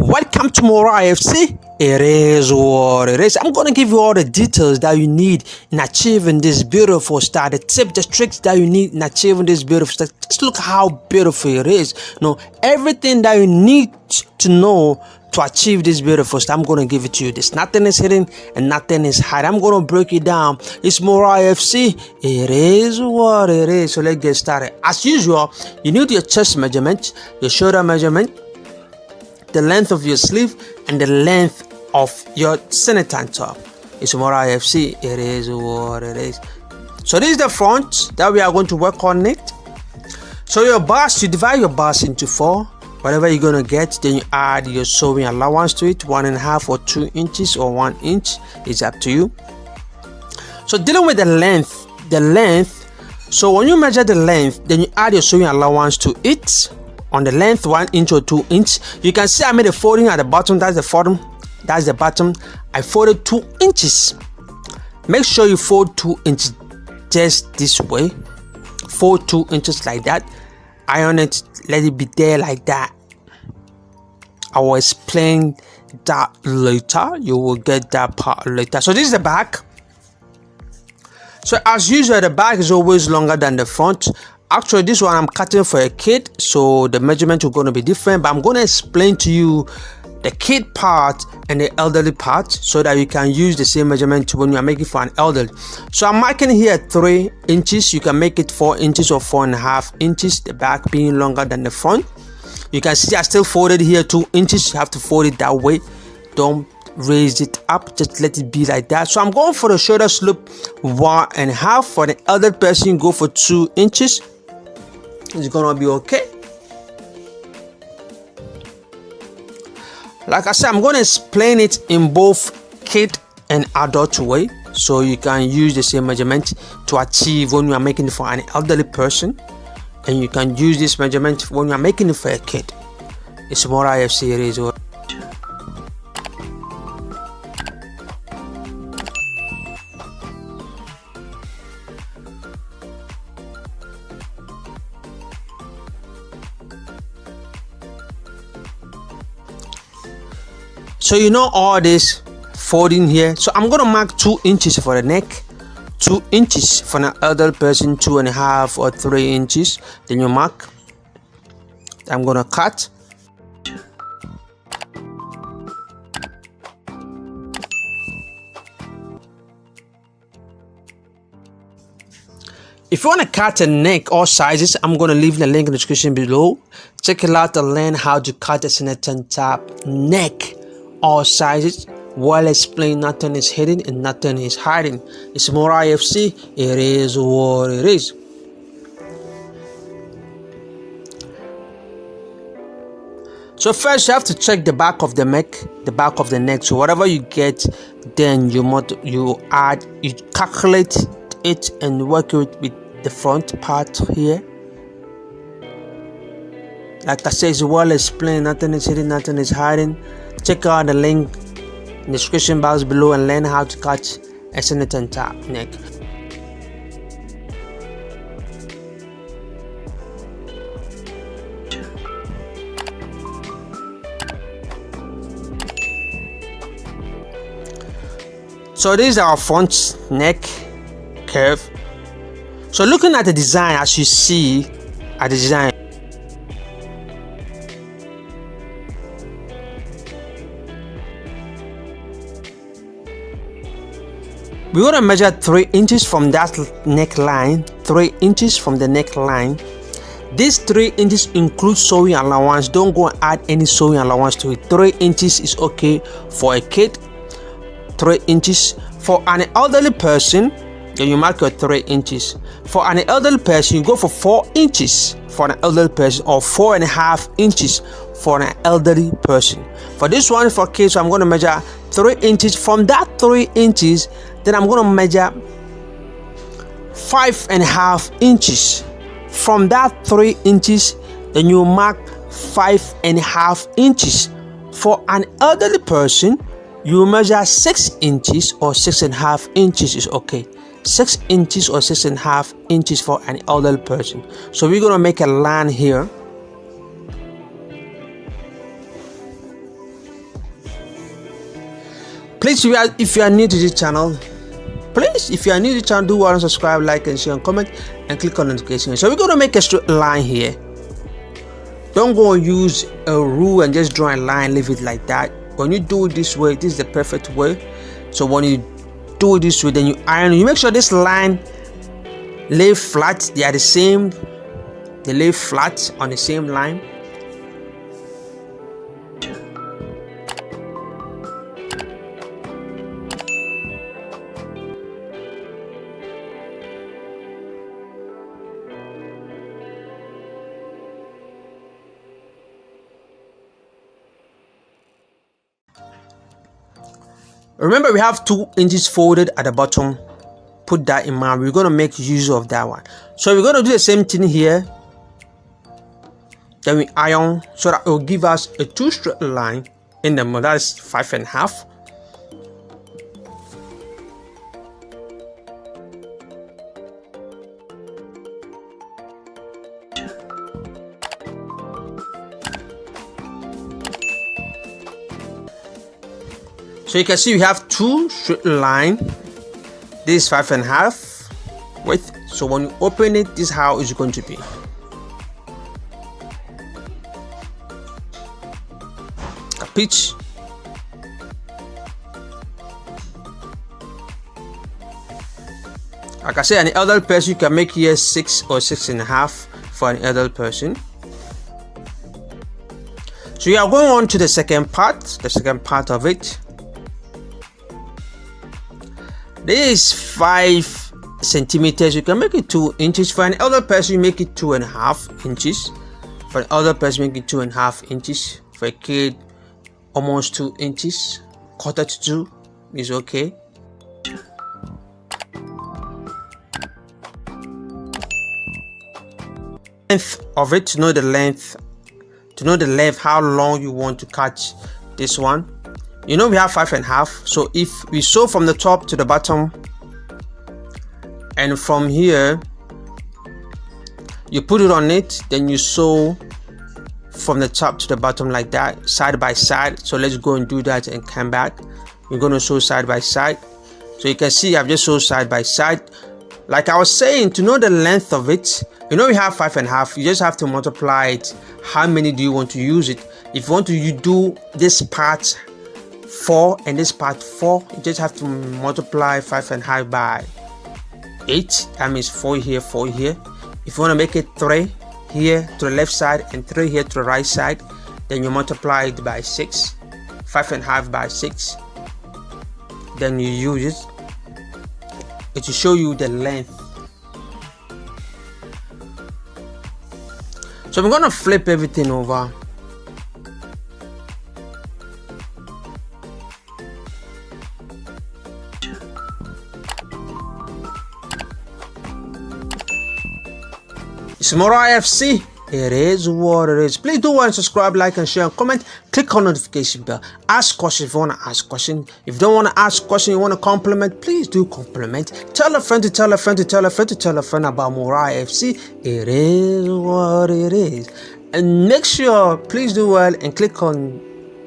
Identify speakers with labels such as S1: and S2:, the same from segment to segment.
S1: Welcome to Mora FC. It is what it is. I'm gonna give you all the details that you need in achieving this beautiful style. The tips, the tricks that you need in achieving this beautiful style. Just look how beautiful it is. Everything that you need to know to achieve this beautiful style, I'm gonna give it to you. This nothing is hidden and nothing is hidden. I'm gonna break it down. It's Mora FC. It is what it is. So let's get started. As usual, you need your chest measurement, your shoulder measurement, the length of your sleeve, and the length of your center top. It's Mora FC. It is what it is. So this is the front that we are going to work on it. So your bust, you divide your bust into 4. Whatever you're gonna get, then you add your sewing allowance to it, 1.5 or 2 inches or 1 inch. It's up to you. So dealing with the length. So when you measure the length, then you add your sewing allowance to it. On the length, 1 inch or 2 inch. You can see I made a folding at the bottom. That's the bottom. I folded 2 inches. Make sure you fold 2 inches just this way. Fold 2 inches like that. Iron it. Let it be there like that. I will explain that later. You will get that part later. So this is the back. So as usual, the back is always longer than the front. Actually, this one I'm cutting for a kid, so the measurement is going to be different, but I'm going to explain to you the kid part and the elderly part so that you can use the same measurement when you are making for an elderly. So I'm marking here 3 inches. You can make it 4 inches or 4.5 inches, the back being longer than the front. You can see I still folded here 2 inches. You have to fold it that way. Don't raise it up, just let it be like that. So I'm going for the shoulder slope 1.5. For the elderly person, go for 2 inches. It's gonna be okay. Like I said, I'm gonna explain it in both kid and adult way, so you can use the same measurement to achieve when you are making it for an elderly person, and you can use this measurement when you are making it for a kid. It's more IFC series. So you know all this folding here. So I'm gonna mark 2 inches for the neck, 2 inches for an elderly person, 2.5 or 3 inches. Then you mark. I'm gonna cut. If you want to cut a neck all sizes, I'm going to leave the link in the description below. Check it out and learn how to cut a center top neck all sizes. Well explained, nothing is hidden and nothing is hiding. It's more IFC. It is what it is. So first you have to check the back of the neck, So whatever you get, then you calculate it and work it with the front part here. Like I said, it's well explained, nothing is hidden, nothing is hiding. Check out the link in the description box below and learn how to cut a center top neck. So this is our front neck curve. So looking at the design, as you see at the design, we're going to measure 3 inches from that neckline. 3 inches from the neckline. This 3 inches includes sewing allowance. Don't go and add any sewing allowance to it. 3 inches is okay for a kid. 3 inches for an elderly person. Then you mark your 3 inches. For an elderly person, you go for 4 inches for an elderly person, or 4.5 inches for an elderly person. For this one, for kids, so I'm going to measure 3 inches. From that 3 inches, then I'm going to measure 5.5 inches. From that 3 inches, then you mark 5.5 inches. For an elderly person, you measure 6 inches or 6.5 inches is okay. 6 inches or 6.5 inches for an elderly person. So we're going to make a line here. So we're going to make a line here. Please, if you are new to this channel, do well and subscribe, like and share and comment and click on notification. So we're going to make a straight line here. Don't go and use a rule and just draw a line, leave it like that. When you do it this way, this is the perfect way. So when you do it this way, then you iron. You make sure this line lay flat. They are the same. They lay flat on the same line. Remember, we have 2 inches folded at the bottom. Put that in mind. We're going to make use of that one. So we're going to do the same thing here. Then we iron so that it will give us a 2 straight line in the middle. That is 5.5. So you can see we have 2 straight line. This is 5.5 width. So when you open it, this is how it's going to be. A pitch. Like I said, an elderly person, you can make here 6 or 6.5 for an elderly person. So we are going on to the second part of it. This is 5 centimeters. You can make it 2 inches. For an elder person, you make it 2.5 inches. For an elder person, make it 2.5 inches. For a kid, almost 2 inches. Quarter to 2 is okay. Length of it, to know the length, how long you want to cut this one. You know we have 5.5, so if we sew from the top to the bottom, and from here you put it on it, then you sew from the top to the bottom like that, side by side. So let's go and do that and come back. We're going to sew side by side. So you can see I've just sewed side by side. Like I was saying, to know the length of it, you know we have 5.5, you just have to multiply it. How many do you want to use it? If you want to do this part 4 and this part 4, you just have to multiply 5.5 by 8. That means 4 here, 4 here. If you want to make it 3 here to the left side and 3 here to the right side, then you multiply it by 6. 5.5 by 6. Then you use it. It will show you the length. So I'm going to flip everything over. It's more IFC. It is what it is. Please do well and subscribe, like and share and comment. Click on notification bell. Ask questions if you want to ask questions. If you don't want to ask questions, you want to compliment, please do compliment. Tell a friend to tell a friend to tell a friend to tell a friend about more IFC. It is what it is. And make sure, please do well and click on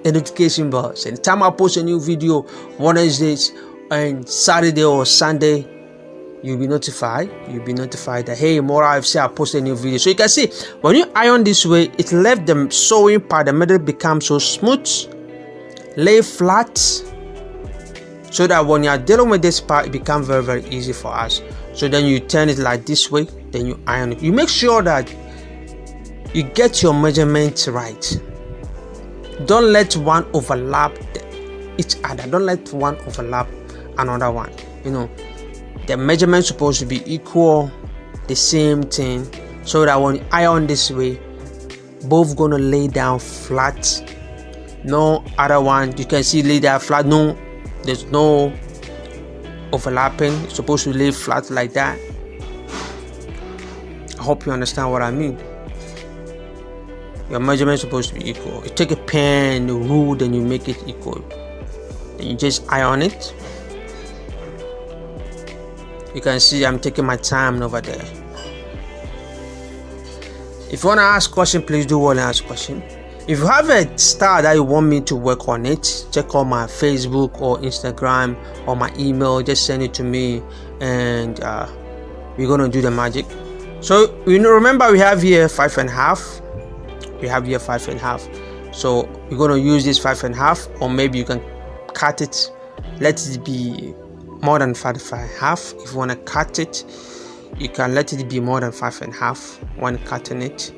S1: the notification bell. So anytime I post a new video, Wednesdays and Saturday or Sunday, you'll be notified that hey, more IFC, I posted a new video. So you can see when you iron this way, it left the sewing part, the middle becomes so smooth, lay flat, so that when you are dealing with this part, it becomes very, very easy for us. So then you turn it like this way, then you iron it. You make sure that you get your measurements right. Don't let one overlap each other. Don't let one overlap another one. You know, the measurement supposed to be equal, the same thing, so that when you iron this way, both gonna lay down flat. No other one, you can see lay down flat. No, there's no overlapping. It's supposed to lay flat like that. I hope you understand what I mean. Your measurement is supposed to be equal. You take a pen, the rule, then you make it equal. Then you just iron it. You can see I'm taking my time over there. If you want to ask question, please do well and ask question. If you have a style that you want me to work on it, check out my Facebook or Instagram or my email. Just send it to me, and we're gonna do the magic. So remember, we have here 5.5. We have here 5.5. So we're gonna use this 5.5, or maybe you can cut it. Let it be more than 5.5. If you wanna cut it, you can let it be more than 5.5 when cutting it.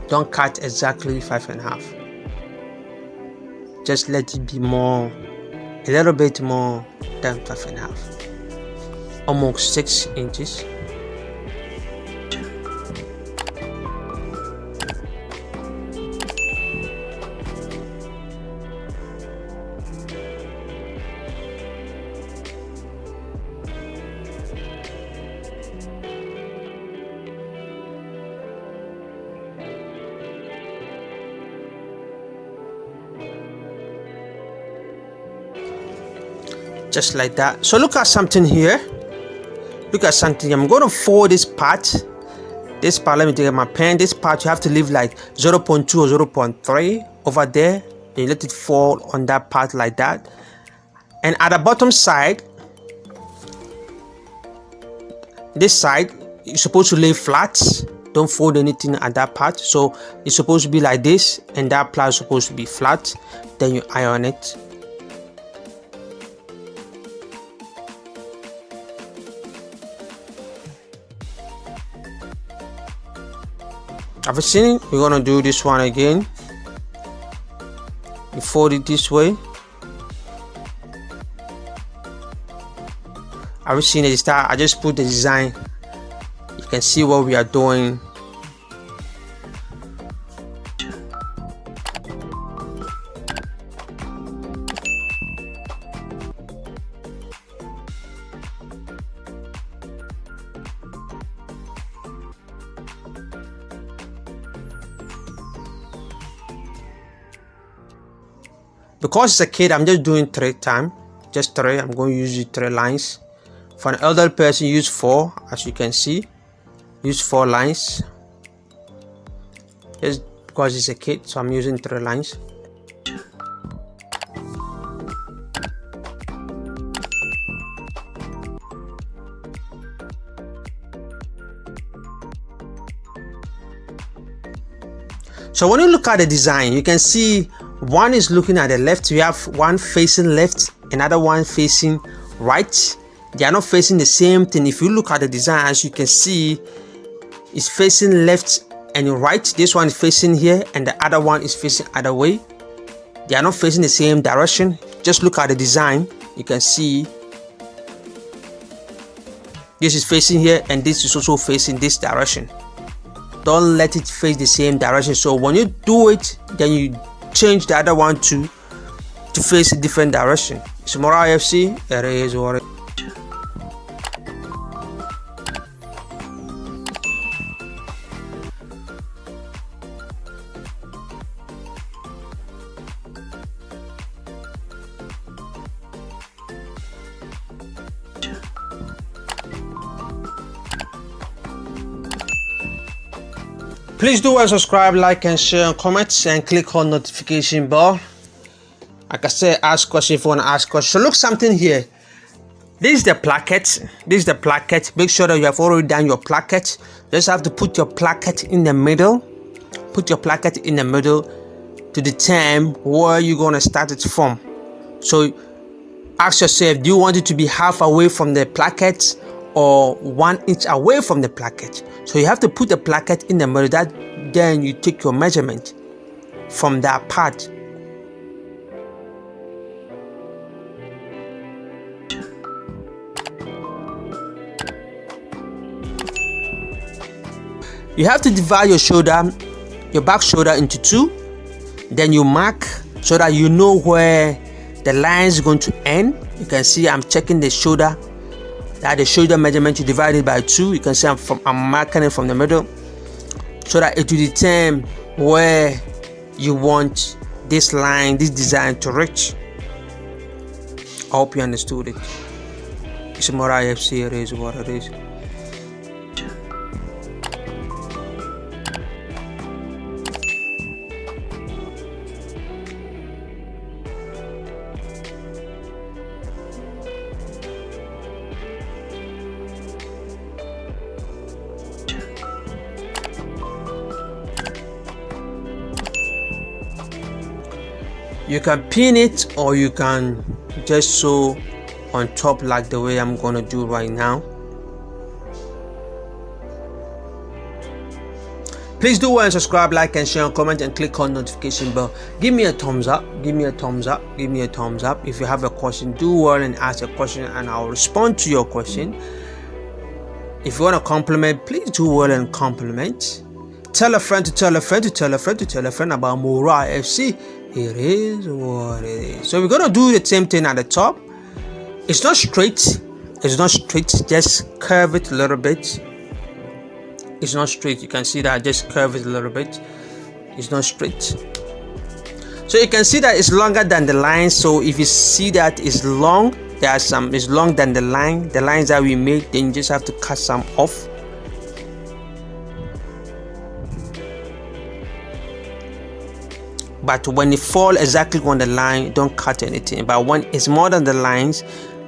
S1: Don't cut exactly 5.5. Just let it be more, a little bit more than 5.5, almost 6 inches. Just like that. So look at something here. Look at something. I'm going to fold this part. This part, let me take my pen. This part you have to leave like 0.2 or 0.3 over there. Then you let it fall on that part like that. And at the bottom side, this side, you're supposed to lay flat. Don't fold anything at that part. So it's supposed to be like this, and that part is supposed to be flat. Then you iron it. Have you seen it? We're gonna do this one again. You fold it this way. Have you seen it? Start. I just put the design. You can see what we are doing. Because it's a kid, I'm just doing 3 times. Just 3. I'm going to use 3 lines. For an elder person, use 4. As you can see, use 4 lines. Just because it's a kid, so I'm using 3 lines. So when you look at the design, you can see one is looking at the left. We have one facing left, another one facing right. They are not facing the same thing. If you look at the design, as you can see, it's facing left and right. This one is facing here, and the other one is facing other way. They are not facing the same direction. Just look at the design. You can see this is facing here, and this is also facing this direction. Don't let it face the same direction. So when you do it, then you change the other one to face a different direction. It's more IFC. It is what it is. Please do subscribe, like and share, and comment, and click on notification bell. Like I said, ask question if you want to ask question. So look something here. This is the placket. This is the placket. Make sure that you have already done your placket. You just have to put your placket in the middle. Put your placket in the middle to determine where you're gonna start it from. So ask yourself, do you want it to be half away from the placket or 1 inch away from the placket? So you have to put the placket in the middle. That then you take your measurement from that part. You have to divide your shoulder, your back shoulder into 2. Then you mark so that you know where the line is going to end. You can see I'm checking the shoulder. That the shoulder measurement, you divide it by 2. You can see I'm marking it from the middle so that it will determine where you want this line, this design to reach. I hope you understood it. It's more IFC. It is what it is. You can pin it, or you can just sew on top like the way I'm gonna do right now. Please do well and subscribe, like and share, and comment, and click on notification bell. Give me a thumbs up, give me a thumbs up, give me a thumbs up. If you have a question, do well and ask a question and I'll respond to your question. If you want to compliment, please do well and compliment. Tell a friend to tell a friend to tell a friend to tell a friend about Mora FC. It is what it is. So we're gonna do the same thing at the top. It's not straight, just curve it a little bit. It's not straight, you can see that I just curve it a little bit. It's not straight, so you can see that it's longer than the line. So if you see that it's long, it's long than the lines that we made, then you just have to cut some off. But when it fall exactly on the line, don't cut anything. But when it's more than the lines,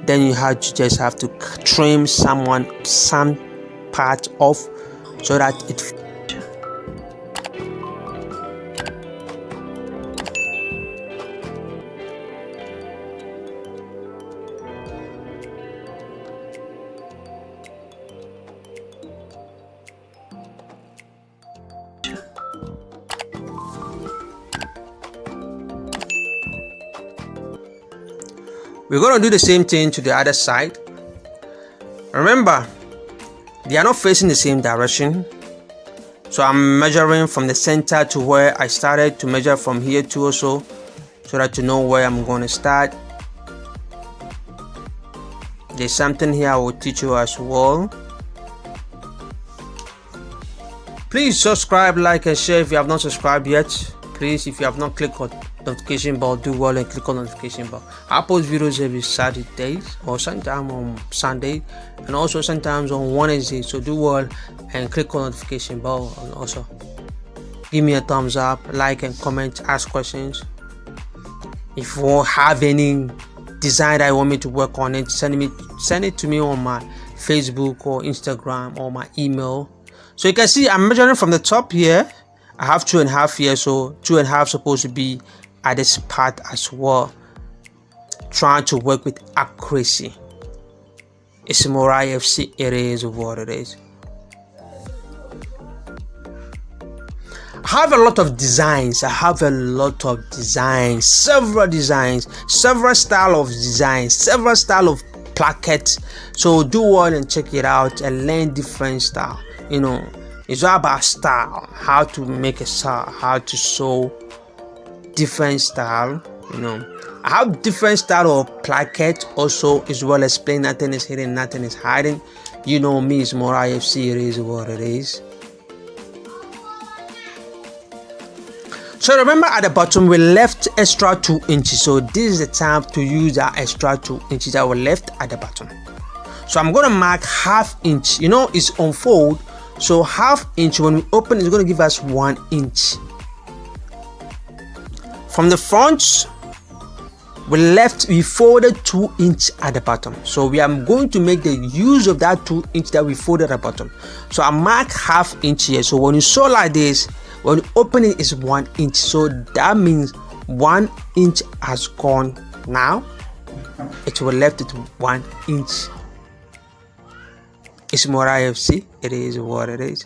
S1: then you just have to trim some part off so that it we're going to do the same thing to the other side. Remember, they are not facing the same direction, so I'm measuring from the center to where I started, to measure from here to also, so that you know where I'm going to start. There's something here I will teach you as well. Please subscribe, like and share if you have not subscribed yet. Please, if you have not clicked on notification bell, do well and click on notification bell. I post videos every Saturdays, or sometimes on Sunday, and also sometimes on Wednesday. So do well and click on notification bell, and also give me a thumbs up, like and comment, ask questions. If you have any design that you want me to work on it, send it to me on my Facebook or Instagram or my email. So you can see I'm measuring from the top here. I have 2.5 here, so 2.5 supposed to be at this part as well. Trying to work with accuracy. It's Mora FC, it is what it is. I have a lot of designs. Several designs, several style of designs, several style of plackets. So do well and check it out and learn different style. You know, it's all about style, how to make a style, how to sew different style. You know, I have different style of placket also, as well as plain. Nothing is hidden, nothing is hiding. You know me, it's Mora FC, it is what it is. So remember, at the bottom we left extra 2 inches, so this is the time to use our extra 2 inches that were left at the bottom. So I'm going to mark 1/2 inch. You know, it's unfold, so 1/2 inch when we open is going to give us 1 inch. From the front we folded 2 inch at the bottom, so we are going to make the use of that 2 inch that we folded at the bottom. So I mark 1/2 inch here, so when you sew like this, when you open it is 1 inch, so that means 1 inch has gone. Now it will left it 1 inch. It's Mora FC, it is what it is.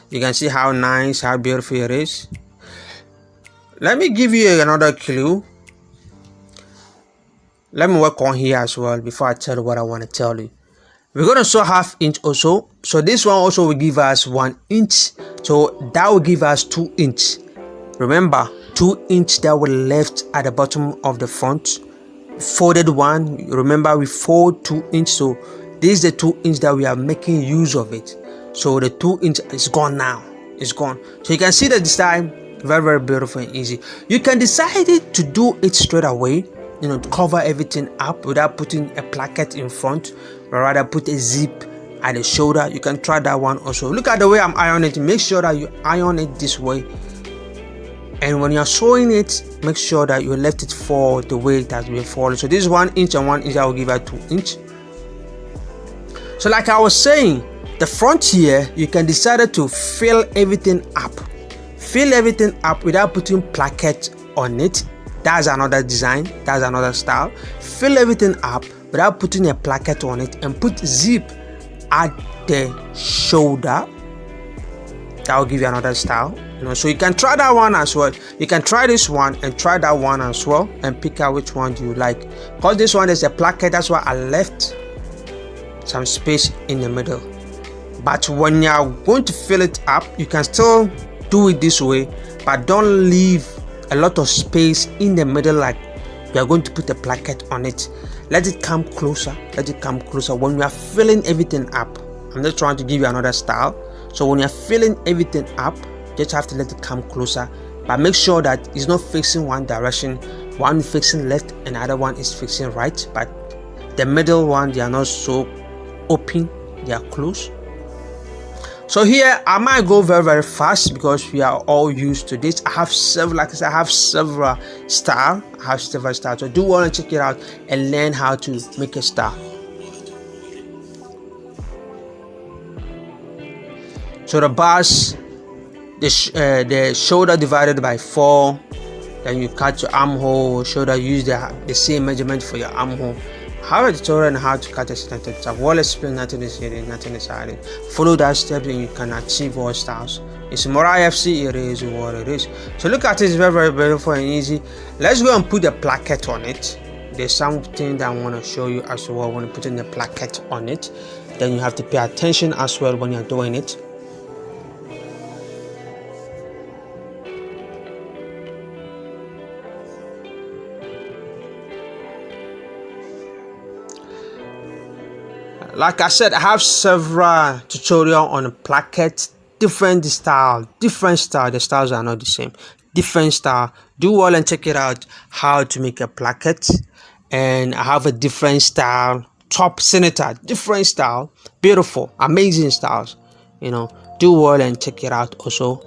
S1: You can see how nice, how beautiful it is. Let me give you another clue. Let me work on here as well before I tell you what I want to tell you. We're going to sew 1/2 inch also, so this one also will give us 1 inch, so that will give us 2 inch. Remember, 2 inch that were left at the bottom of the front, folded one. Remember, we fold 2 inch, so this is the 2 inch that we are making use of it. So the 2 inch is gone now, it's gone. So you can see the design, very, very beautiful and easy. You can decide to do it straight away, you know, to cover everything up without putting a placket in front, or rather put a zip at the shoulder. You can try that one also. Look at the way I'm ironing it. Make sure that you iron it this way, and when you're sewing it, make sure that you left it for the way it has been folded. So this is 1 inch and 1 inch, I will give her 2 inch. So like I was saying, The front here, you can decide to fill everything up. Fill everything up without putting placket on it. That's another design, that's another style. Fill everything up without putting a placket on it and put zip at the shoulder. That will give you another style. So you can try that one as well. You can try this one and try that one as well and pick out which one you like. Because this one is a placket, that's why I left some space in the middle. But when you are going to fill it up, you can still do it this way, but don't leave a lot of space in the middle like you are going to put a placket on it. Let it come closer. Let it come closer. When you are filling everything up, I'm just trying to give you another style. So when you're filling everything up, just have to let it come closer, but make sure that it's not facing one direction, one facing left and the other one is facing right. But the middle one, they are not so open, they are close. So here I might go very fast because we are all used to this. I have several, like I said, I have several styles. So do want to check it out and learn how to make a style. So the bust, the shoulder divided by 4. Then you cut your armhole, shoulder. Use the same measurement for your armhole. Have a tutorial on how to cut a certain type. Well explained, nothing is hidden, nothing is hidden. Follow that step and you can achieve all styles. It's more IFC, it is what it is. So look at it, it's very beautiful and easy. Let's go and put the placket on it. There's something that I want to show you as well when you put in the placket on it. Then you have to pay attention as well when you're doing it. Like I said, I have several tutorials on placket, different style. The styles are not the same. Different style. Do well and check it out how to make a placket. And I have a different style, top senator, different style, beautiful, amazing styles. Do well and check it out. Also,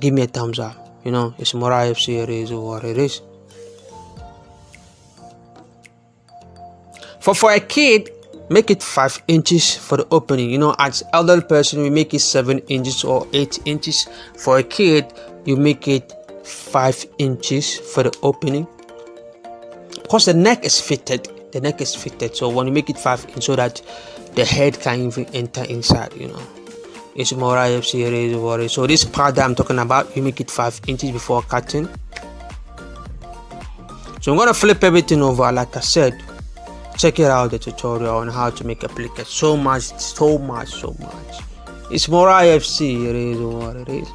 S1: give me a thumbs up. It's more IFC, it is what it is. For a kid, make it 5 inches for the opening. As elderly person, we make it 7 inches or 8 inches. For a kid, you make it 5 inches for the opening. Because the neck is fitted. So when you make it 5 inches, so that the head can even enter inside. It's more IFC, it is what it is. So this part that I'm talking about, you make it 5 inches before cutting. So I'm gonna flip everything over, like I said. Check it out, the tutorial on how to make a placket. So much. It's more IFC, it is what it is.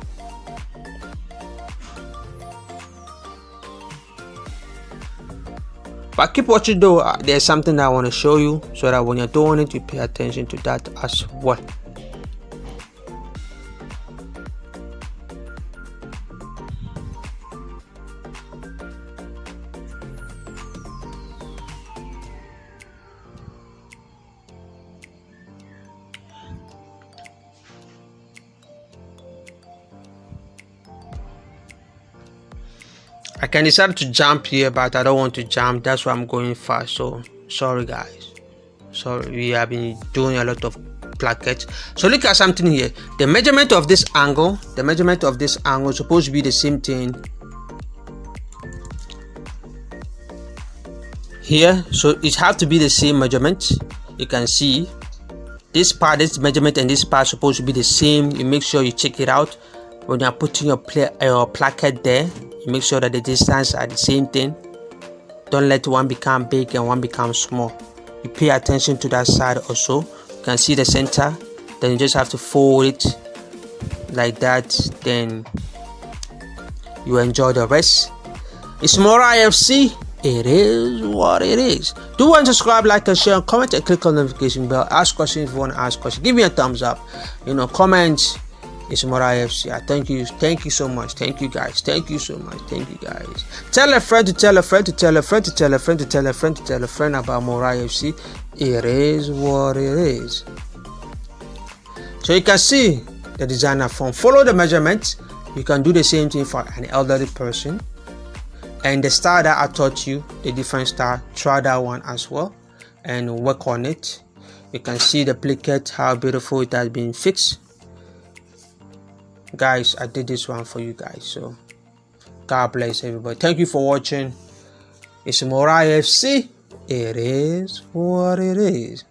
S1: But keep watching though, there's something that I want to show you so that when you're doing it, you pay attention to that as well. I can decide to jump here, but I don't want to jump. That's why I'm going fast. So sorry guys. Sorry, we have been doing a lot of plackets. So look at something here. The measurement of this angle, is supposed to be the same thing here. So it have to be the same measurement. You can see this part, this measurement, and this part supposed to be the same. You make sure you check it out when you're putting your placket there. You make sure that the distance are the same thing. Don't let one become big and one become small. You pay attention to that side also. You can see the center. Then you just have to fold it like that. Then you enjoy the rest. It's more IFC. It is what it is. Do want to subscribe, like, and share, comment, and click on the notification bell. Ask questions if you want to ask questions. Give me a thumbs up. Comment. It's more IFC. Thank you so much. Thank you guys. Thank you so much. Thank you guys. Tell a friend to tell a friend to tell a friend to tell a friend to tell a friend to tell a friend about more IFC. It is what it is. So you can see the designer form. Follow the measurements. You can do the same thing for an elderly person. And the style that I taught you, the different style, try that one as well and work on it. You can see the placket, how beautiful it has been fixed. Guys, I did this one for you guys, so God bless everybody. Thank you for watching. It's Morai FC. It is what it is.